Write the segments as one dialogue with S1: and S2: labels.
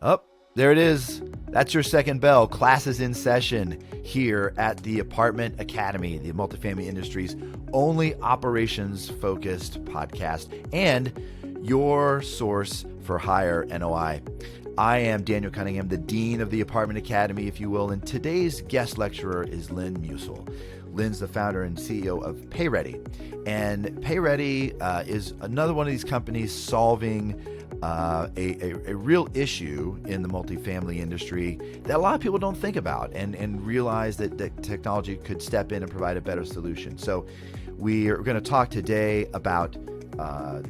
S1: Oh, there it is. That's your second bell. Class is in session here at the Apartment Academy, the multifamily industry's only operations-focused podcast and your source for higher NOI. I am Daniel Cunningham, the Dean of the Apartment Academy, if you will, and today's guest lecturer is Lynn Musil. Lynn's the founder and CEO of PayReady. And PayReady is another one of these companies solving a real issue in the multifamily industry that a lot of people don't think about and realize that technology could step in and provide a better solution. So we are going to talk today about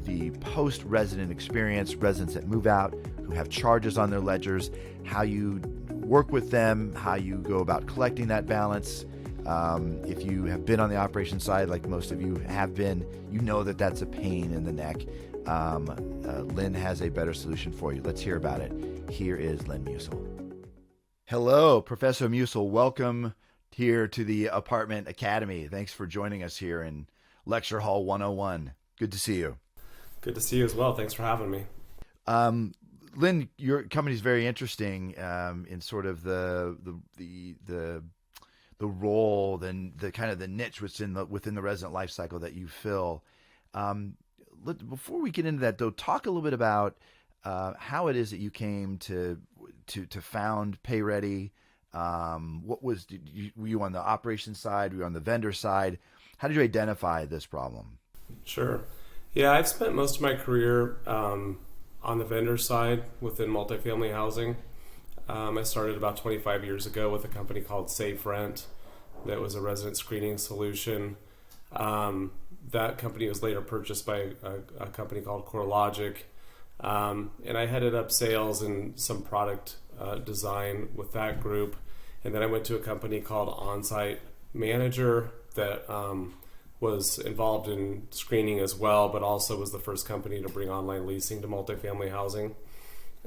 S1: the post-resident experience, residents that move out, who have charges on their ledgers, how you work with them, how you go about collecting that balance. If you have been on the operations side, like most of you have been, you know that that's a pain in the neck. Lynn has a better solution for you. Let's hear about it. Here is Lynn Musil. Hello, Professor Musil. Welcome here to the Apartment Academy. Thanks for joining us here in Lecture Hall 101. Good to see you.
S2: Good to see you as well. Thanks for having me.
S1: Lynn, your company is very interesting in sort of the role, then the kind of the niche within the resident life cycle that you fill. Before we get into that, though, talk a little bit about how it is that you came to found PayReady. Were you on the operations side? Were you on the vendor side? How did you identify this problem?
S2: Sure. Yeah, I've spent most of my career on the vendor side within multifamily housing. I started about 25 years ago with a company called Safe Rent that was a resident screening solution. That company was later purchased by a company called CoreLogic. And I headed up sales and some product design with that group. And then I went to a company called Onsite Manager that was involved in screening as well, but also was the first company to bring online leasing to multifamily housing.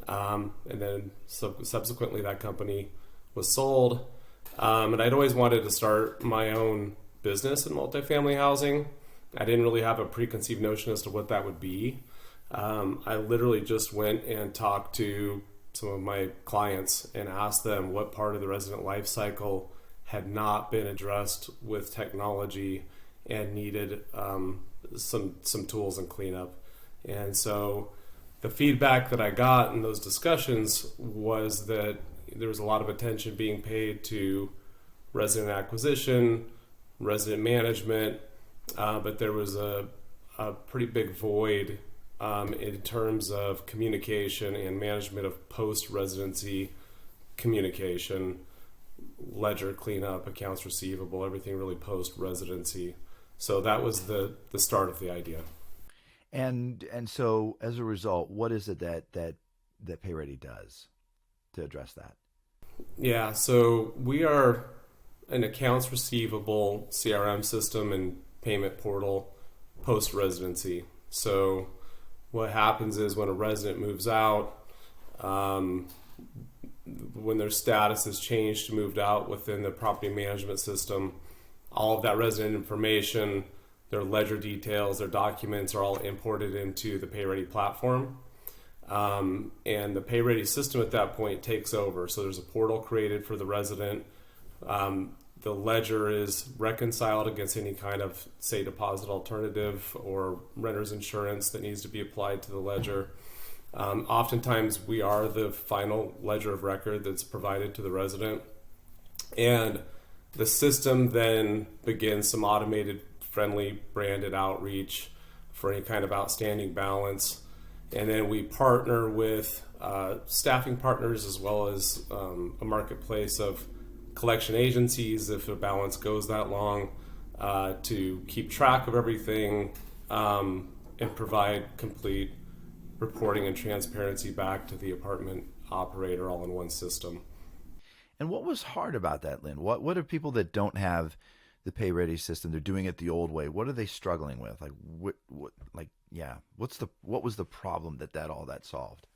S2: And then subsequently that company was sold. And I'd always wanted to start my own business in multifamily housing. I didn't really have a preconceived notion as to what that would be. I literally just went and talked to some of my clients and asked them what part of the resident life cycle had not been addressed with technology and needed some tools and cleanup. And so the feedback that I got in those discussions was that there was a lot of attention being paid to resident acquisition, resident management, but there was a pretty big void in terms of communication and management of post-residency communication, ledger cleanup, accounts receivable, everything really post-residency. So that was the start of the idea.
S1: And so as a result, what is it that PayReady does to address that?
S2: Yeah, so we are an accounts receivable CRM system and payment portal post-residency. So what happens is when a resident moves out, when their status is changed, moved out within the property management system, all of that resident information, their ledger details, their documents are all imported into the PayReady platform. And the PayReady system at that point takes over. So there's a portal created for the resident. The ledger is reconciled against any kind of, say, deposit alternative or renter's insurance that needs to be applied to the ledger. Oftentimes we are the final ledger of record that's provided to the resident. And the system then begins some automated, friendly, branded outreach for any kind of outstanding balance. And then we partner with staffing partners as well as a marketplace of collection agencies if a balance goes that long to keep track of everything and provide complete reporting and transparency back to the apartment operator all in one system.
S1: And what was hard about that, Lynn? What are people that don't have the PayReady system? They're doing it the old way. What are they struggling with? What was the problem that solved?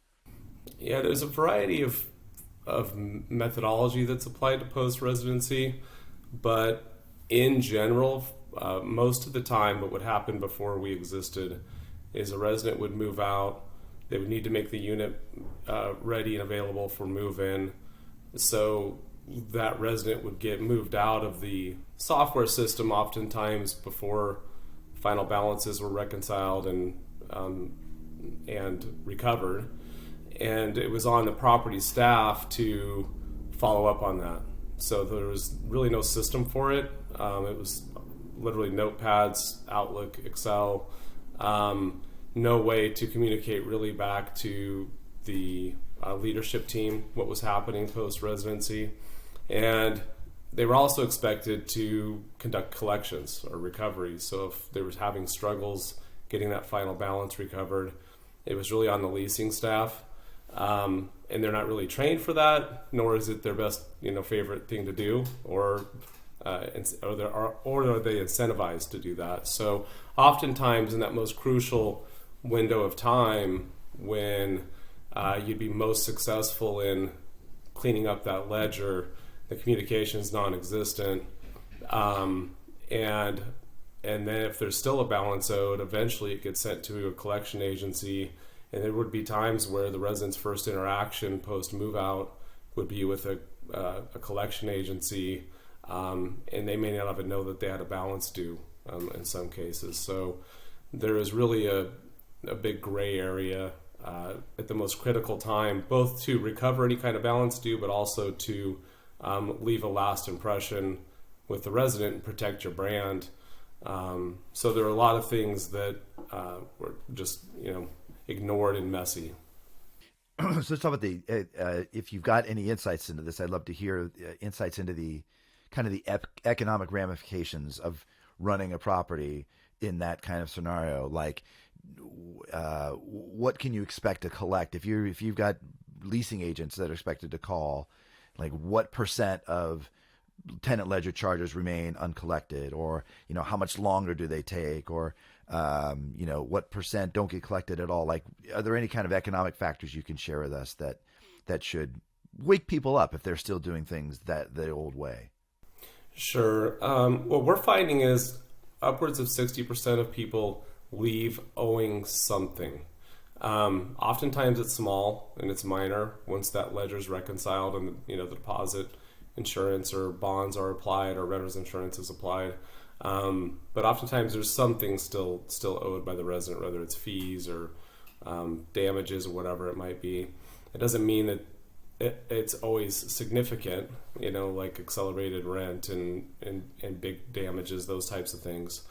S2: Yeah, there's a variety of methodology that's applied to post-residency, but in general, most of the time what would happen before we existed is a resident would move out, They would need to make the unit ready and available for move-in. So that resident would get moved out of the software system oftentimes before final balances were reconciled and recovered. And it was on the property staff to follow up on that. So there was really no system for it. It was literally notepads, Outlook, Excel. No way to communicate really back to the leadership team what was happening post-residency. And they were also expected to conduct collections or recoveries. So if they were having struggles getting that final balance recovered, it was really on the leasing staff. And they're not really trained for that, nor is it their best, favorite thing to do, or are they incentivized to do that? So oftentimes in that most crucial window of time when you'd be most successful in cleaning up that ledger, the communication is non-existent, and then if there's still a balance owed, eventually it gets sent to a collection agency. And there would be times where the resident's first interaction post move out would be with a collection agency, and they may not even know that they had a balance due in some cases. So there is really a big gray area at the most critical time, both to recover any kind of balance due, but also to leave a last impression with the resident and protect your brand. So there are a lot of things that were just, ignored and messy.
S1: So let's talk about if you've got any insights into this, I'd love to hear insights into the kind of the economic ramifications of running a property in that kind of scenario. Like, what can you expect to collect if you've got leasing agents that are expected to call? Like, what % of tenant ledger charges remain uncollected, or how much longer do they take, or what % don't get collected at all? Like, are there any kind of economic factors you can share with us that should wake people up if they're still doing things the old way?
S2: Sure. What we're finding is upwards of 60% of people leave owing something. Oftentimes it's small and it's minor once that ledger is reconciled and the deposit, insurance or bonds are applied or renter's insurance is applied. But oftentimes there's something still owed by the resident, whether it's fees or damages or whatever it might be. It doesn't mean that it's always significant, like accelerated rent and big damages, those types of things.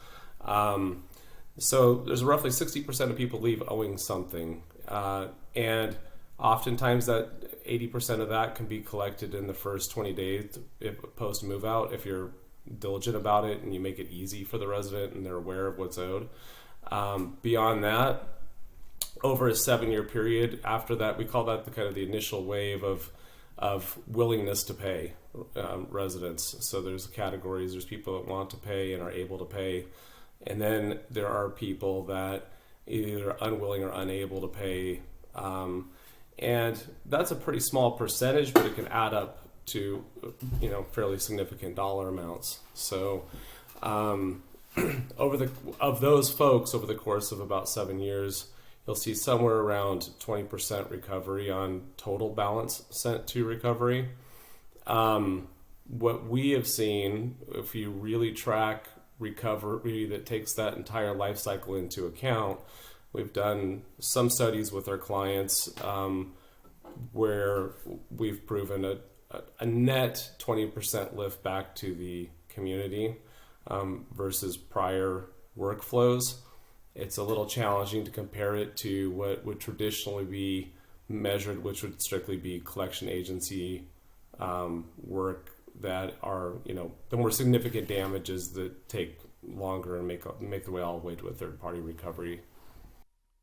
S2: So there's roughly 60% of people leave owing something. And oftentimes that 80% of that can be collected in the first 20 days post move out if you're diligent about it and you make it easy for the resident and they're aware of what's owed. Beyond that, over a 7-year period after that, we call that the initial wave of willingness to pay residents. So there's categories. There's people that want to pay and are able to pay, and then there are people that either are unwilling or unable to pay. And that's a pretty small percentage, but it can add up to fairly significant dollar amounts. So of those folks over the course of about 7 years, you'll see somewhere around 20% recovery on total balance sent to recovery. What we have seen, if you really track recovery that takes that entire life cycle into account, we've done some studies with our clients where we've proven a net 20% lift back to the community versus prior workflows. It's a little challenging to compare it to what would traditionally be measured, which would strictly be collection agency work that are, the more significant damages that take longer and make their way all the way to a third-party recovery.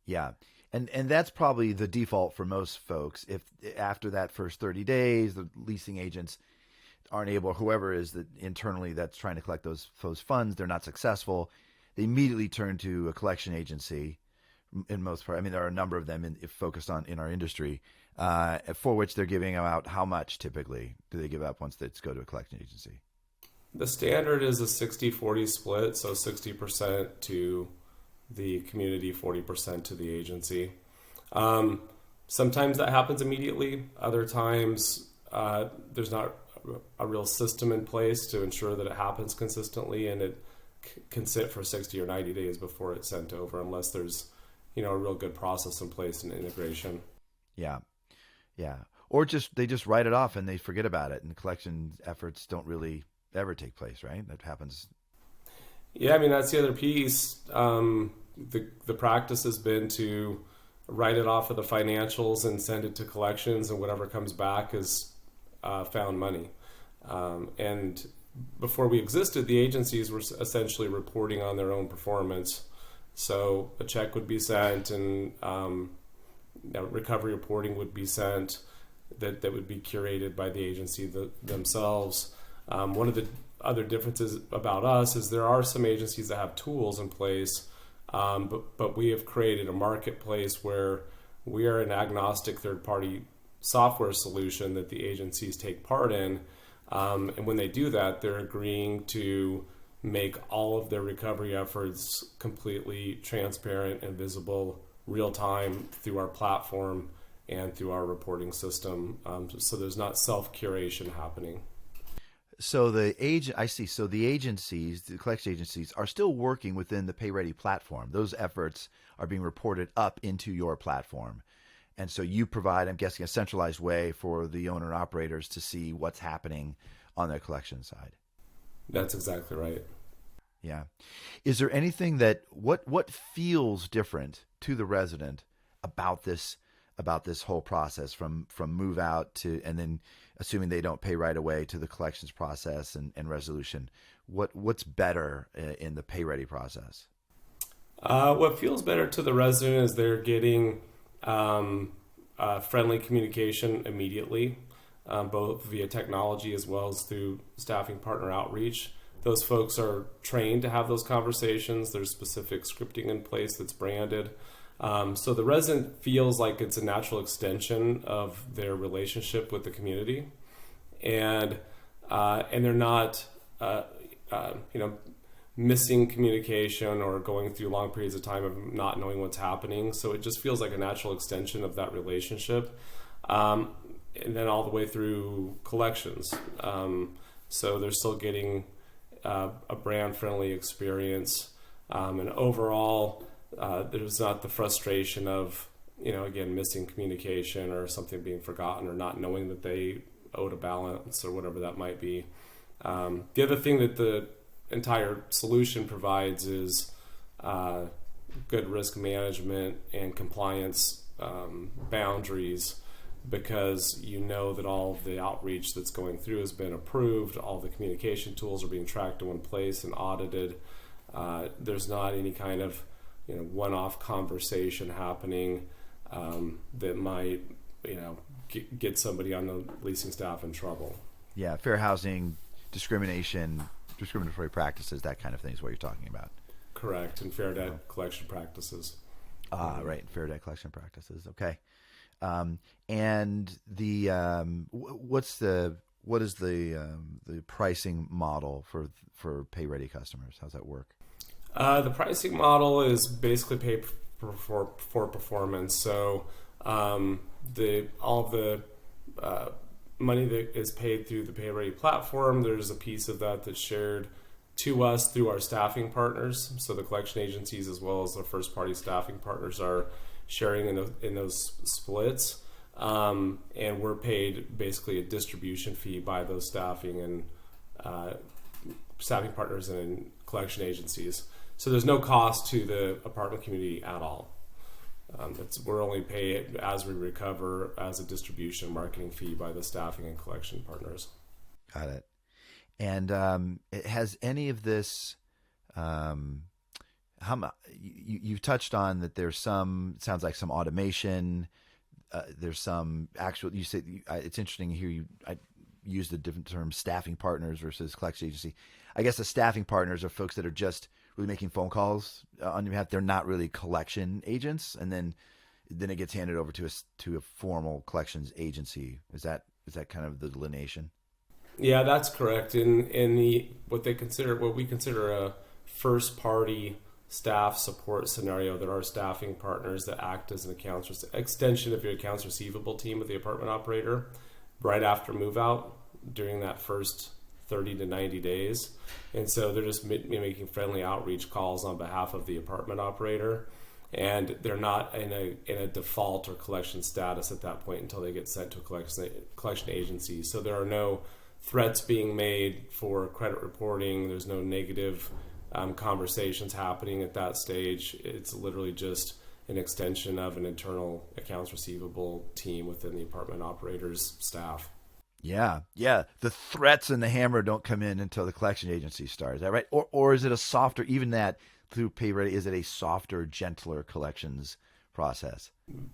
S1: Yeah. And that's probably the default for most folks. If after that first 30 days, the leasing agents aren't able, or whoever is that internally that's trying to collect those funds, they're not successful, they immediately turn to a collection agency. In most part, there are a number of them focused on in our industry, for which they're giving out how much typically do they give up once they go to a collection agency?
S2: The standard is a 60-40 split, so 60% to the community, 40% to the agency. Um, Sometimes that happens immediately. Other times there's not a real system in place to ensure that it happens consistently, and it can sit for 60 or 90 days before it's sent over, unless there's a real good process in place and integration.
S1: Yeah. Yeah. Or just they just write it off and they forget about it, and collection efforts don't really ever take place, right? That happens.
S2: Yeah, I mean that's the other piece. The practice has been to write it off of the financials and send it to collections, and whatever comes back is found money. And before we existed, the agencies were essentially reporting on their own performance. So a check would be sent, and recovery reporting would be sent that would be curated by the agency themselves. One of the other differences about us is there are some agencies that have tools in place, but we have created a marketplace where we are an agnostic third-party software solution that the agencies take part in. And when they do that, they're agreeing to make all of their recovery efforts completely transparent and visible real time through our platform and through our reporting system. So there's not self-curation happening.
S1: So I see. So the agencies, the collection agencies, are still working within the PayReady platform. Those efforts are being reported up into your platform. And so you provide, I'm guessing, a centralized way for the owner operators to see what's happening on their collection side.
S2: That's exactly right.
S1: Yeah. Is there anything what feels different to the resident about this whole process from move out to, and then assuming they don't pay right away, to the collections process and resolution? What's better in the PayReady process?
S2: What feels better to the resident is they're getting friendly communication immediately, both via technology as well as through staffing partner outreach. Those folks are trained to have those conversations. There's specific scripting in place that's branded. So the resident feels like it's a natural extension of their relationship with the community, and they're not, missing communication or going through long periods of time of not knowing what's happening. So it just feels like a natural extension of that relationship, and then all the way through collections. So they're still getting a brand-friendly experience, and overall. There's not the frustration of, again, missing communication or something being forgotten or not knowing that they owed a balance or whatever that might be. The other thing that the entire solution provides is good risk management and compliance boundaries, because you know that all of the outreach that's going through has been approved, all the communication tools are being tracked in one place and audited. There's not any kind of one-off conversation happening that might, get somebody on the leasing staff in trouble.
S1: Yeah, fair housing, discriminatory practices, that kind of thing is what you're talking about.
S2: Correct, and fair debt collection practices.
S1: Right, fair debt collection practices. Okay, and the what is the pricing model for PayReady customers? How's that work?
S2: The pricing model is basically pay for performance. So all the money that is paid through the PayReady platform, there's a piece of that that's shared to us through our staffing partners. So the collection agencies as well as the first party staffing partners are sharing in those splits, and we're paid basically a distribution fee by those staffing and staffing partners and collection agencies. So there's no cost to the apartment community at all. We're only paid as we recover as a distribution marketing fee by the staffing and collection partners.
S1: Got it. And has any of this? You've touched on that. There's sounds like some automation. There's some actual. You say it's interesting here. I use the different term staffing partners versus collection agency. I guess the staffing partners are folks that are just really making phone calls on your behalf. They're not really collection agents, and then it gets handed over to a formal collections agency. Is that kind of the delineation?
S2: Yeah, that's correct. In what we consider a first party staff support scenario that our staffing partners that act as an extension of your accounts receivable team of the apartment operator right after move out during that first 30 to 90 days. And so they're just making friendly outreach calls on behalf of the apartment operator. And they're not in a default or collection status at that point until they get sent to a collection agency. So there are no threats being made for credit reporting. There's no negative conversations happening at that stage. It's literally just an extension of an internal accounts receivable team within the apartment operator's staff.
S1: Yeah. The threats and the hammer don't come in until the collection agency starts. Is that right? Or is it a softer, even that through PayReady, is it a softer, gentler collections process?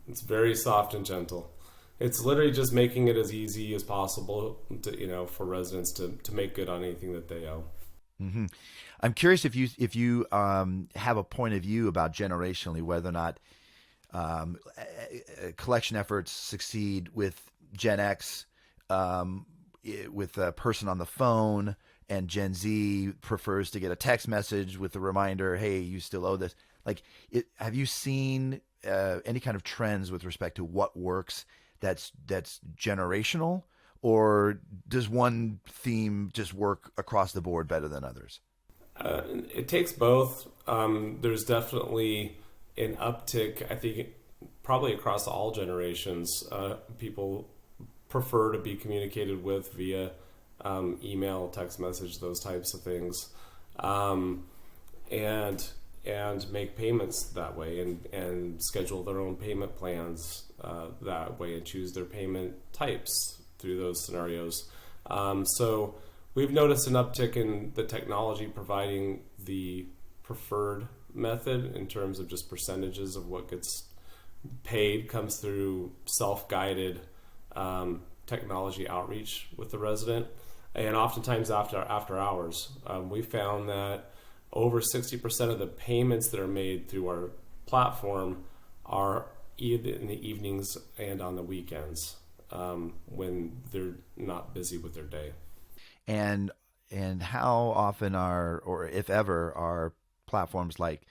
S2: It's very soft and gentle. It's literally just making it as easy as possible to, for residents to make good on anything that they owe.
S1: Mm-hmm. I'm curious if you have a point of view about generationally whether or not collection efforts succeed with Gen X, with a person on the phone, and Gen Z prefers to get a text message with a reminder, "Hey, you still owe this." Have you seen any kind of trends with respect to what works that's generational, or does one theme just work across the board better than others?
S2: It takes both. There's definitely an uptick, I think, probably across all generations. People prefer to be communicated with via email, text message, those types of things, and make payments that way, and schedule their own payment plans that way, and choose their payment types through those scenarios. So we've noticed an uptick in the technology providing the preferred method in terms of just percentages of what gets paid comes through self-guided technology outreach with the resident, and oftentimes after hours. We found that over 60% of the payments that are made through our platform are either in the evenings and on the weekends, when they're not busy with their day.
S1: And how often or if ever, are platforms like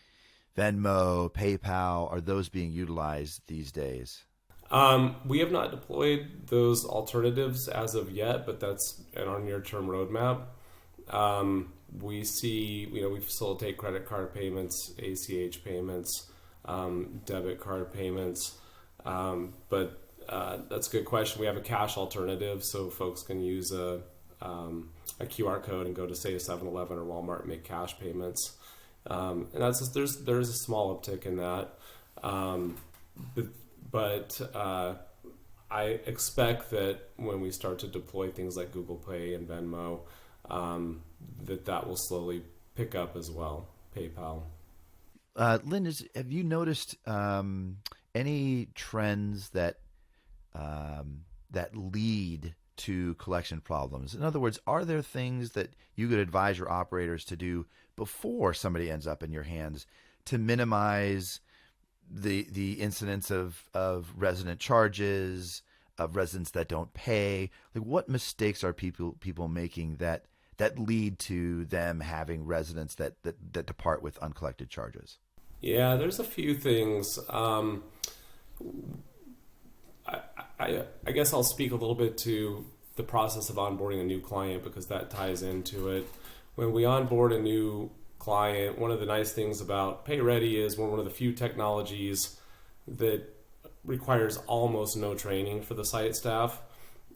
S1: Venmo, PayPal, are those being utilized these days?
S2: We have not deployed those alternatives as of yet, but that's in our near-term roadmap. We facilitate credit card payments, ACH payments, debit card payments, but that's a good question. We have a cash alternative, so folks can use a QR code and go to, say, a 7-Eleven or Walmart and make cash payments. And that's just, there's a small uptick in that. But I expect that when we start to deploy things like Google Pay and Venmo, that will slowly pick up as well. PayPal.
S1: Lynn, have you noticed any trends that lead to collection problems? In other words, are there things that you could advise your operators to do before somebody ends up in your hands to minimize the incidence of resident charges, of residents that don't pay? Like, what mistakes are people making that lead to them having residents that depart with uncollected charges?
S2: Yeah, there's a few things. I guess I'll speak a little bit to the process of onboarding a new client, because that ties into it. When we onboard a new client, one of the nice things about PayReady is we're one of the few technologies that requires almost no training for the site staff,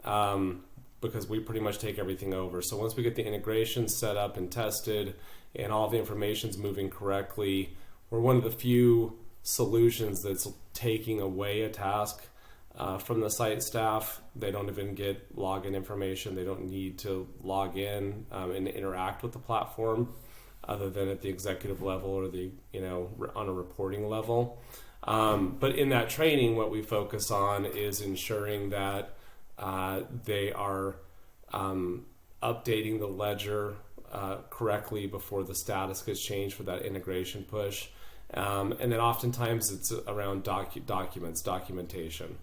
S2: because we pretty much take everything over. So once we get the integration set up and tested and all the information's moving correctly, we're one of the few solutions that's taking away a task from the site staff. They don't even get login information. They don't need to log in and interact with the platform, other than at the executive level or on a reporting level. But in that training, what we focus on is ensuring that they are updating the ledger correctly before the status gets changed for that integration push. And then oftentimes it's around documentation.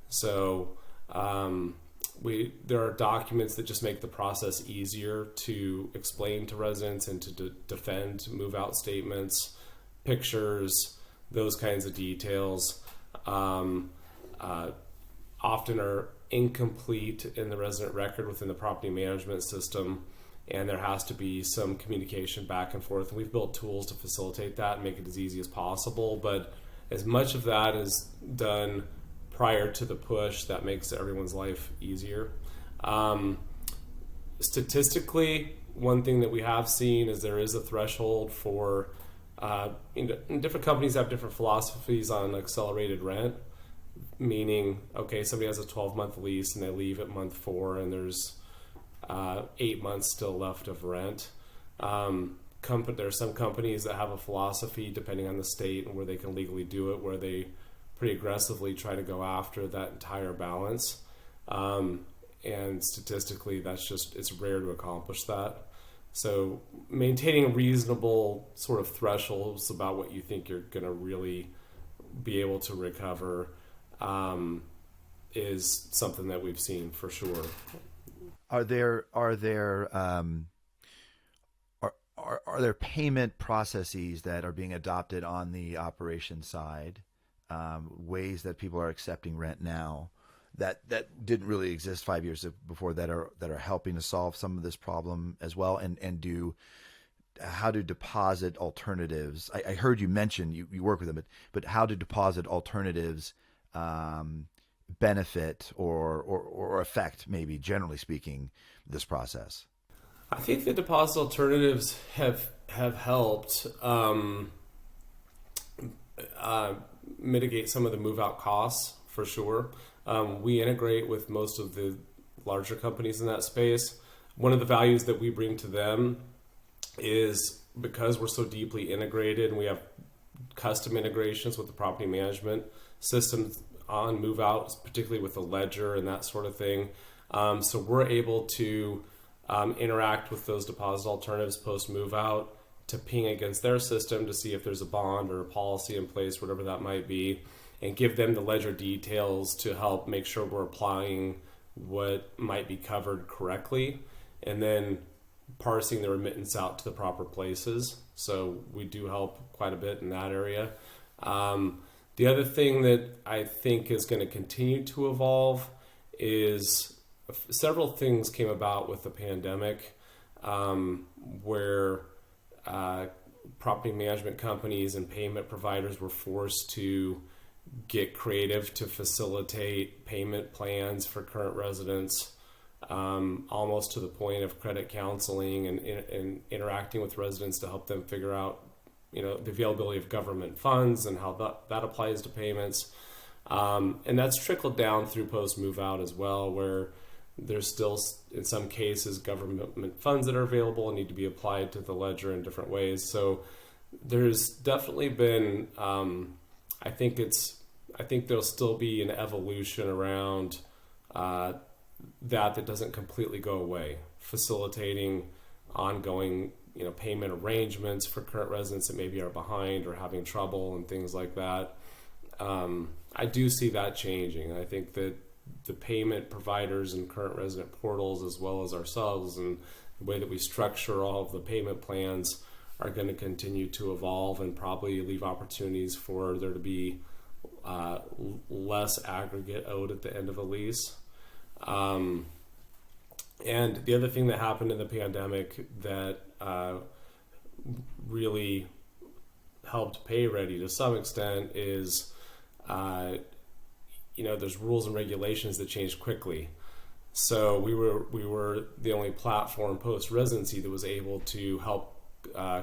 S2: So there are documents that just make the process easier to explain to residents and to defend move-out statements. pictures, those kinds of details, um, often are incomplete in the resident record within the property management system, and there has to be some communication back and forth. And we've built tools to facilitate that and make it as easy as possible. But as much of that is done prior to the push, that makes everyone's life easier. Statistically, one thing that we have seen is there is a threshold for, different companies have different philosophies on accelerated rent, meaning, okay, somebody has a 12-month lease and they leave at month 4 and there's 8 months still left of rent. There are some companies that have a philosophy, depending on the state and where they can legally do it, where they pretty aggressively try to go after that entire balance. And statistically, it's rare to accomplish that. So maintaining reasonable sort of thresholds about what you think you're going to really be able to recover is something that we've seen for sure.
S1: Are there payment processes that are being adopted on the operation side, ways that people are accepting rent now that didn't really exist 5 years before, that are helping to solve some of this problem as well? And how do deposit alternatives? I heard you mention you work with them, but how do deposit alternatives benefit or affect, maybe generally speaking, this process?
S2: I think the deposit alternatives have helped mitigate some of the move out costs for sure. We integrate with most of the larger companies in that space. One of the values that we bring to them is, because we're so deeply integrated and we have custom integrations with the property management systems on move outs, particularly with the ledger and that sort of thing. So we're able to interact with those deposit alternatives post move out to ping against their system to see if there's a bond or a policy in place, whatever that might be, and give them the ledger details to help make sure we're applying what might be covered correctly, and then parsing the remittance out to the proper places. So we do help quite a bit in that area. The other thing that I think is going to continue to evolve is several things came about with the pandemic, where property management companies and payment providers were forced to get creative to facilitate payment plans for current residents, almost to the point of credit counseling and interacting with residents to help them figure out, the availability of government funds and how that applies to payments. And that's trickled down through post move out as well, where there's still, in some cases, government funds that are available and need to be applied to the ledger in different ways. So there's definitely been, I think there'll still be an evolution around that doesn't completely go away, facilitating ongoing, payment arrangements for current residents that maybe are behind or having trouble and things like that. I do see that changing. I think that the payment providers and current resident portals, as well as ourselves, and the way that we structure all of the payment plans are going to continue to evolve and probably leave opportunities for there to be less aggregate owed at the end of a lease. And the other thing that happened in the pandemic that really helped PayReady to some extent is, there's rules and regulations that change quickly. So we were the only platform post-residency that was able to help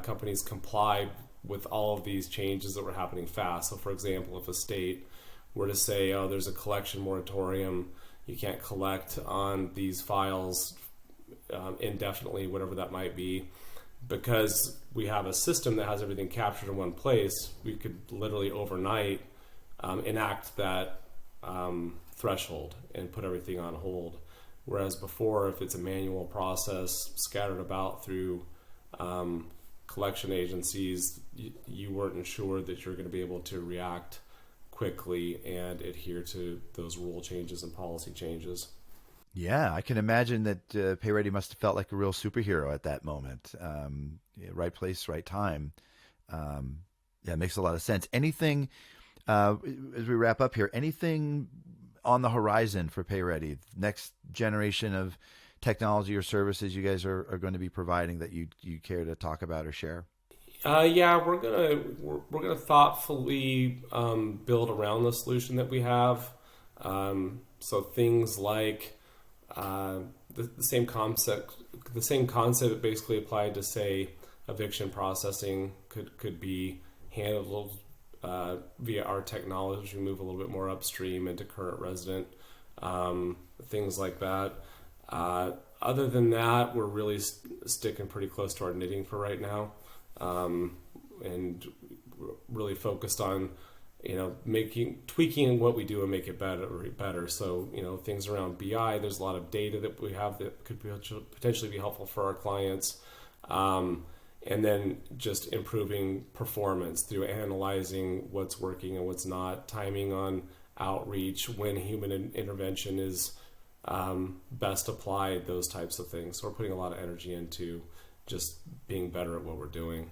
S2: companies comply with all of these changes that were happening fast. So for example, if a state were to say, oh, there's a collection moratorium, you can't collect on these files indefinitely, whatever that might be, because we have a system that has everything captured in one place, we could literally overnight enact that threshold and put everything on hold. Whereas before, if it's a manual process scattered about through collection agencies, you weren't ensured that you're going to be able to react quickly and adhere to those rule changes and policy changes.
S1: Yeah, I can imagine that PayReady must have felt like a real superhero at that moment. Right place, right time. Yeah, it makes a lot of sense. Anything, as we wrap up here, anything on the horizon for PayReady? Next generation of technology or services you guys are going to be providing that you care to talk about or share?
S2: Yeah, we're gonna thoughtfully build around the solution that we have. So things like the same concept, basically applied to, say, eviction processing could be handled via our technology. We move a little bit more upstream into current resident, things like that. Other than that, we're really sticking pretty close to our knitting for right now, and really focused on tweaking what we do and make it better. So, things around BI, there's a lot of data that we have that could potentially be helpful for our clients. And then just improving performance through analyzing what's working and what's not, timing on outreach, when human intervention is best applied, those types of things. So we're putting a lot of energy into just being better at what we're doing.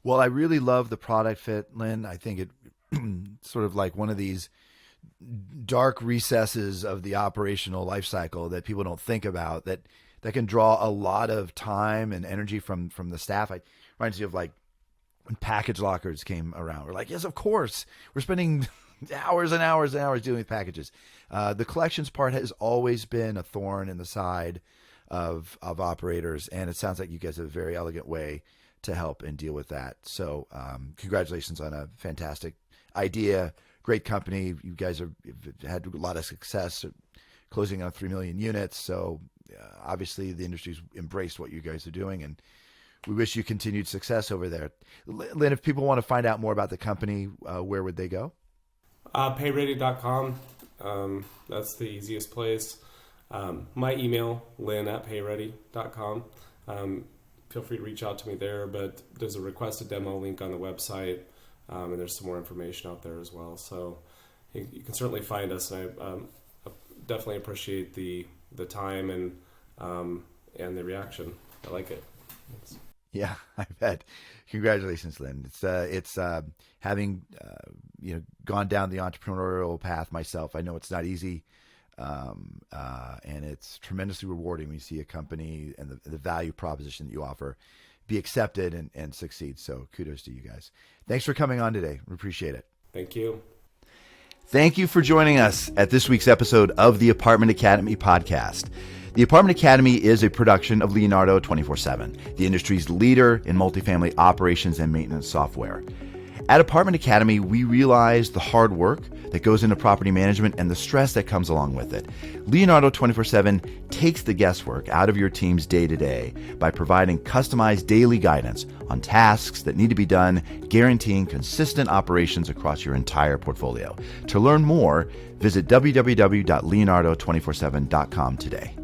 S1: Well, I really love the product fit, Lynn. I think it sort of like one of these dark recesses of the operational life cycle that people don't think about, that can draw a lot of time and energy from the staff. I reminds me of like when package lockers came around. We're like, yes, of course. We're spending hours and hours and hours dealing with packages. The collections part has always been a thorn in the side of operators, and it sounds like you guys have a very elegant way to help and deal with that. So congratulations on a fantastic idea, great company. You guys have had a lot of success closing on 3 million units. So obviously the industry's embraced what you guys are doing, and we wish you continued success over there. Lynn, if people want to find out more about the company, where would they go?
S2: PayReady.com. That's the easiest place. My email, lynn@payready.com. Feel free to reach out to me there, but there's a request a demo link on the website, and there's some more information out there as well. So you can certainly find us, and I definitely appreciate the time and the reaction. I like it. Thanks.
S1: Yeah, I bet. Congratulations, Lynn. It's having gone down the entrepreneurial path myself. I know it's not easy, and it's tremendously rewarding when you see a company and the value proposition that you offer be accepted and succeed. So kudos to you guys. Thanks for coming on today. We appreciate it.
S2: Thank you.
S1: Thank you for joining us at this week's episode of the Apartment Academy podcast. The Apartment Academy is a production of Leonardo 24/7, the industry's leader in multifamily operations and maintenance software. At Apartment Academy, we realize the hard work that goes into property management and the stress that comes along with it. Leonardo 24/7 takes the guesswork out of your team's day-to-day by providing customized daily guidance on tasks that need to be done, guaranteeing consistent operations across your entire portfolio. To learn more, visit www.leonardo247.com today.